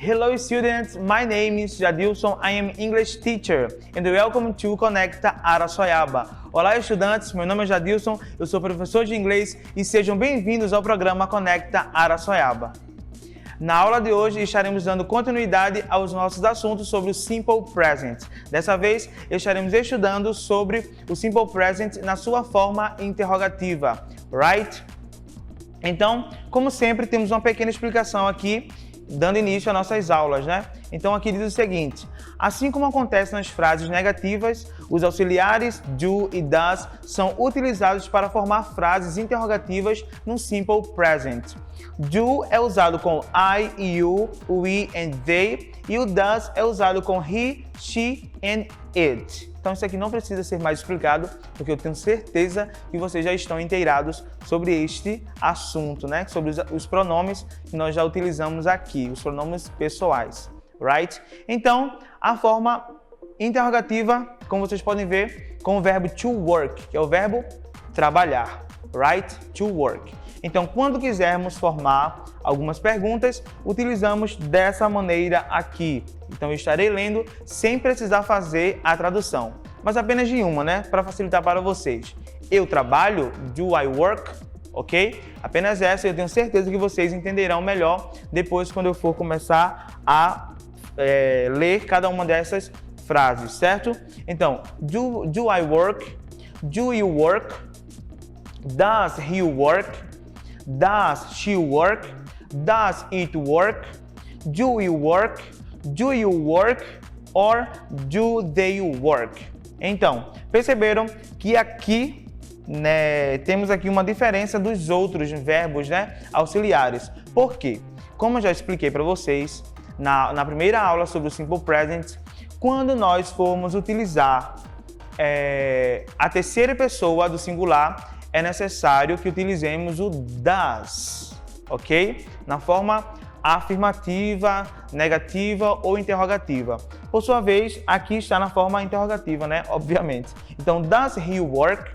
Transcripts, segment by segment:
Hello students, my name is Jadilson, I am English teacher and welcome to Conecta Araçoiaba. Olá estudantes, meu nome é Jadilson, eu sou professor de inglês e sejam bem-vindos ao programa Conecta Araçoiaba. Na aula de hoje estaremos dando continuidade aos nossos assuntos sobre o Simple Present. Dessa vez estaremos estudando sobre o Simple Present na sua forma interrogativa, right? Então, como sempre, temos uma pequena explicação aqui, dando início às nossas aulas, né? Então aqui diz o seguinte: assim como acontece nas frases negativas, os auxiliares do e das são utilizados para formar frases interrogativas no Simple Present. Do é usado com I, you, we and they, e o das é usado com he, she and it. Então isso aqui não precisa ser mais explicado, porque eu tenho certeza que vocês já estão inteirados sobre este assunto, né? Sobre os pronomes que nós já utilizamos aqui, os pronomes pessoais, right? Então, a forma interrogativa, como vocês podem ver, com o verbo to work, que é o verbo trabalhar, right? To work. Então, quando quisermos formar algumas perguntas, utilizamos dessa maneira aqui. Então, eu estarei lendo sem precisar fazer a tradução, mas apenas de uma, né? Para facilitar para vocês. Eu trabalho, do I work, ok? Apenas essa, eu tenho certeza que vocês entenderão melhor depois quando eu for começar a ler cada uma dessas frases, certo? Então, do I work? Do you work? Does he work? Does she work? Does it work? Do you work? Do you work? Or do they work? Então, perceberam que aqui, né, temos aqui uma diferença dos outros verbos, né, auxiliares. Por quê? Como eu já expliquei para vocês na primeira aula sobre o Simple Present, quando nós formos utilizar a terceira pessoa do singular, é necessário que utilizemos o does, ok? Na forma afirmativa, negativa ou interrogativa. Por sua vez, aqui está na forma interrogativa, né? Obviamente. Então, does he work?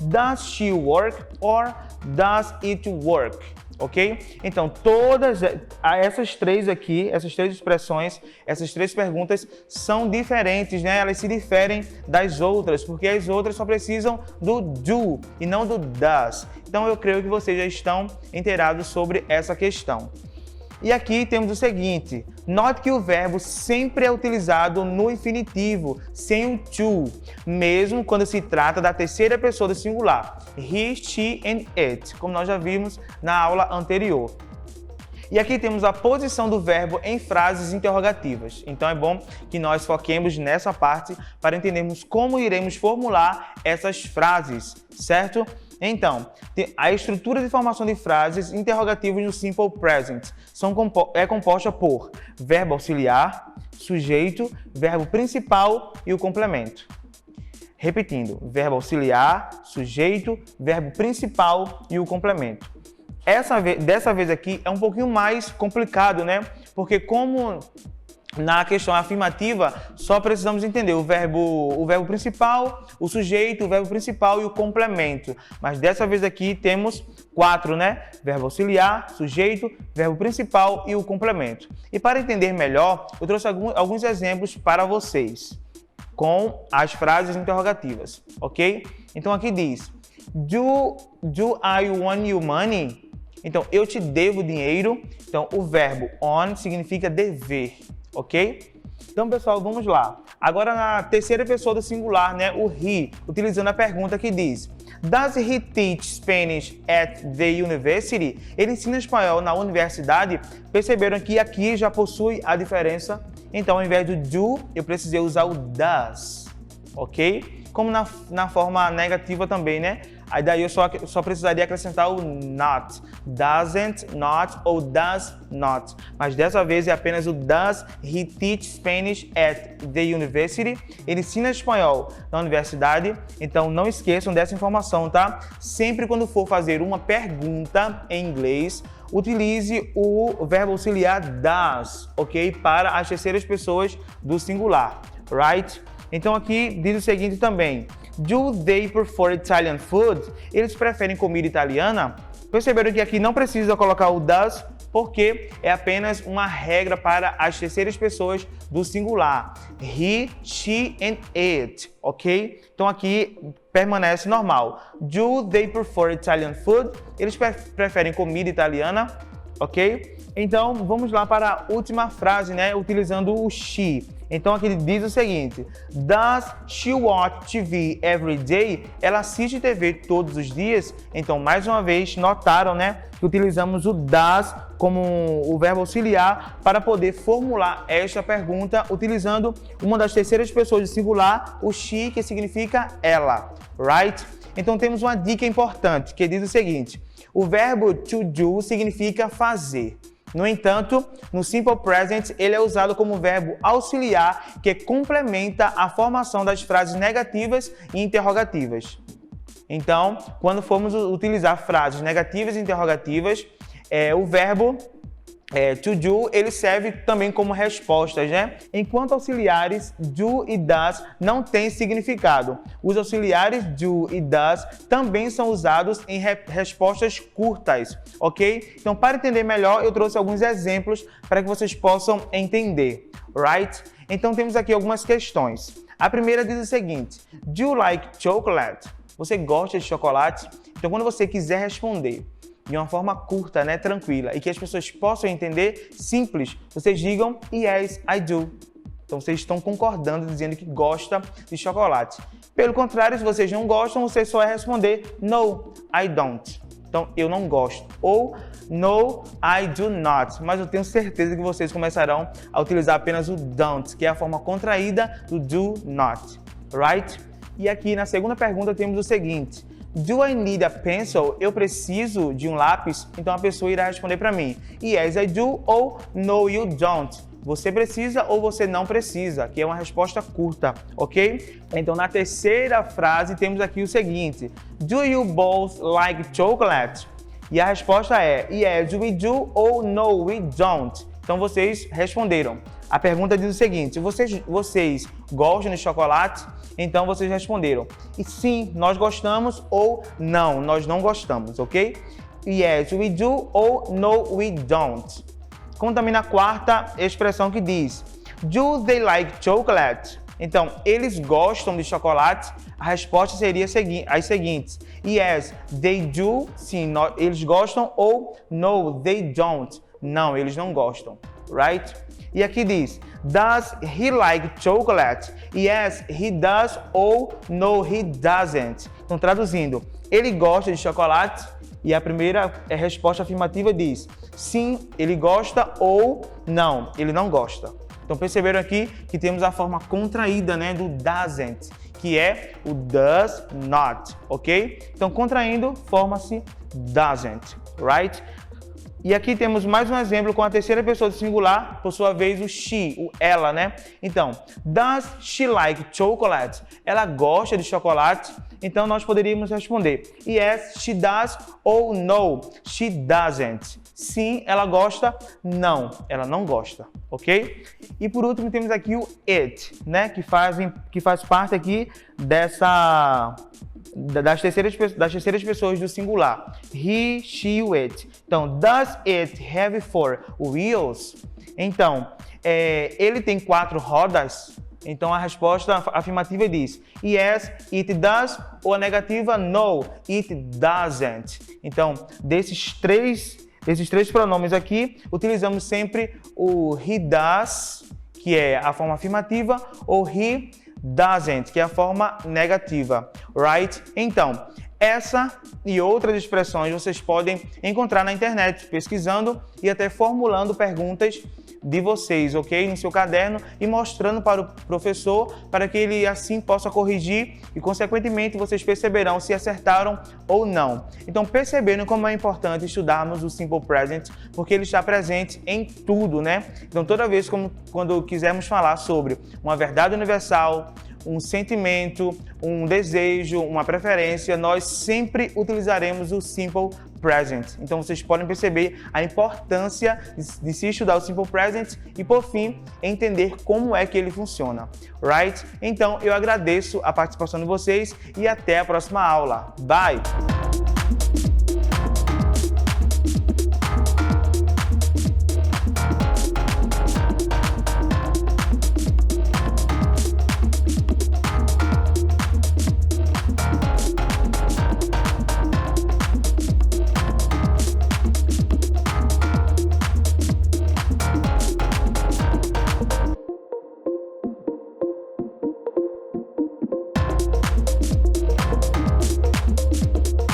Does she work? Or does it work? Ok? Então, todas essas três aqui, essas três expressões, essas três perguntas são diferentes, né? Elas se diferem das outras, porque as outras só precisam do do e não do does. Então, eu creio que vocês já estão inteirados sobre essa questão. E aqui temos o seguinte: note que o verbo sempre é utilizado no infinitivo, sem o to, mesmo quando se trata da terceira pessoa do singular, he, she and it, como nós já vimos na aula anterior. E aqui temos a posição do verbo em frases interrogativas. Então é bom que nós foquemos nessa parte para entendermos como iremos formular essas frases, certo? Então, a estrutura de formação de frases interrogativas no Simple Present é composta por verbo auxiliar, sujeito, verbo principal e o complemento. Repetindo, verbo auxiliar, sujeito, verbo principal e o complemento. Dessa vez aqui é um pouquinho mais complicado, né? Porque como na questão afirmativa, só precisamos entender o verbo principal, o sujeito, o verbo principal e o complemento. Mas dessa vez aqui temos 4, né? Verbo auxiliar, sujeito, verbo principal e o complemento. E para entender melhor, eu trouxe alguns exemplos para vocês com as frases interrogativas, ok? Então aqui diz: Do I want you money? Então, eu te devo dinheiro. Então, o verbo on significa dever, ok? Então, pessoal, vamos lá. Agora, na terceira pessoa do singular, né, o he, utilizando a pergunta que diz: Does he teach Spanish at the university? Ele ensina espanhol na universidade? Perceberam que aqui já possui a diferença? Então, ao invés do do, eu precisei usar o does, ok? Como na forma negativa também, né? Aí daí eu só precisaria acrescentar o not. Doesn't, not ou does not. Mas dessa vez é apenas o does he teach Spanish at the university? Ele ensina espanhol na universidade. Então não esqueçam dessa informação, tá? Sempre quando for fazer uma pergunta em inglês, utilize o verbo auxiliar does, ok? Para as terceiras pessoas do singular, right? Então aqui diz o seguinte também: Do they prefer Italian food? Eles preferem comida italiana? Perceberam que aqui não precisa colocar o does, porque é apenas uma regra para as terceiras pessoas do singular. He, she and it, ok? Então aqui permanece normal. Do they prefer Italian food? Eles preferem comida italiana, ok? Então vamos lá para a última frase, né? Utilizando o she. Então aqui ele diz o seguinte: Does she watch TV every day? Ela assiste TV todos os dias? Então, mais uma vez, notaram, né, que utilizamos o does como o verbo auxiliar para poder formular esta pergunta utilizando uma das terceiras pessoas do singular, o she, que significa ela, right? Então temos uma dica importante que diz o seguinte: o verbo to do significa fazer. No entanto, no Simple Present, ele é usado como verbo auxiliar que complementa a formação das frases negativas e interrogativas. Então, quando formos utilizar frases negativas e interrogativas, o verbo to do, ele serve também como respostas, né? Enquanto auxiliares do e does não têm significado. Os auxiliares do e does também são usados em respostas curtas, ok? Então, para entender melhor, eu trouxe alguns exemplos para que vocês possam entender, right? Então, temos aqui algumas questões. A primeira diz o seguinte: Do you like chocolate? Você gosta de chocolate? Então, quando você quiser responder de uma forma curta, né, tranquila, e que as pessoas possam entender, simples, vocês digam Yes, I do. Então vocês estão concordando, dizendo que gosta de chocolate. Pelo contrário, se vocês não gostam, você só vai responder No, I don't. Então, eu não gosto. Ou No, I do not. Mas eu tenho certeza que vocês começarão a utilizar apenas o don't, que é a forma contraída do do not. Right? E aqui na segunda pergunta temos o seguinte: Do I need a pencil? Eu preciso de um lápis? Então a pessoa irá responder para mim Yes, I do ou No, you don't. Você precisa ou você não precisa, que é uma resposta curta, ok? Então na terceira frase temos aqui o seguinte: Do you both like chocolate? E a resposta é Yes, we do ou No, we don't. Então vocês responderam. A pergunta diz o seguinte: vocês gostam de chocolate? Então vocês responderam e sim, nós gostamos ou não, nós não gostamos, ok? Yes, we do ou No, we don't. Como também na quarta expressão que diz Do they like chocolate? Então, eles gostam de chocolate? A resposta seria as seguintes: Yes, they do, sim, eles gostam, ou No, they don't, não, eles não gostam, right? E aqui diz Does he like chocolate? Yes, he does ou No, he doesn't. Então, traduzindo, ele gosta de chocolate? E a primeira resposta afirmativa diz sim, ele gosta ou não, ele não gosta. Então, perceberam aqui que temos a forma contraída, né, do doesn't, que é o does not, ok? Então, contraindo, forma-se doesn't, right? E aqui temos mais um exemplo com a terceira pessoa do singular, por sua vez o she, o ela, né? Então, does she like chocolate? Ela gosta de chocolate? Então, nós poderíamos responder yes, she does ou no, she doesn't. Sim, ela gosta, não, ela não gosta, ok? E por último, temos aqui o it, né? Que faz parte aqui das terceiras pessoas do singular. He, she, it. Então, does it have 4 wheels? Então, ele tem 4 rodas? Então, a resposta afirmativa diz yes, it does, ou a negativa no, it doesn't. Então, desses três pronomes aqui, utilizamos sempre o he does, que é a forma afirmativa, ou he doesn't, que é a forma negativa, right? Então, essa e outras expressões vocês podem encontrar na internet, pesquisando e até formulando perguntas de vocês, ok? No seu caderno e mostrando para o professor para que ele assim possa corrigir e, consequentemente, vocês perceberão se acertaram ou não. Então, percebendo como é importante estudarmos o Simple Present, porque ele está presente em tudo, né? Então, toda vez quando quisermos falar sobre uma verdade universal, um sentimento, um desejo, uma preferência, nós sempre utilizaremos o Simple Present. Então vocês podem perceber a importância de se estudar o Simple Present e, por fim, entender como é que ele funciona, right? Então eu agradeço a participação de vocês e até a próxima aula. Bye!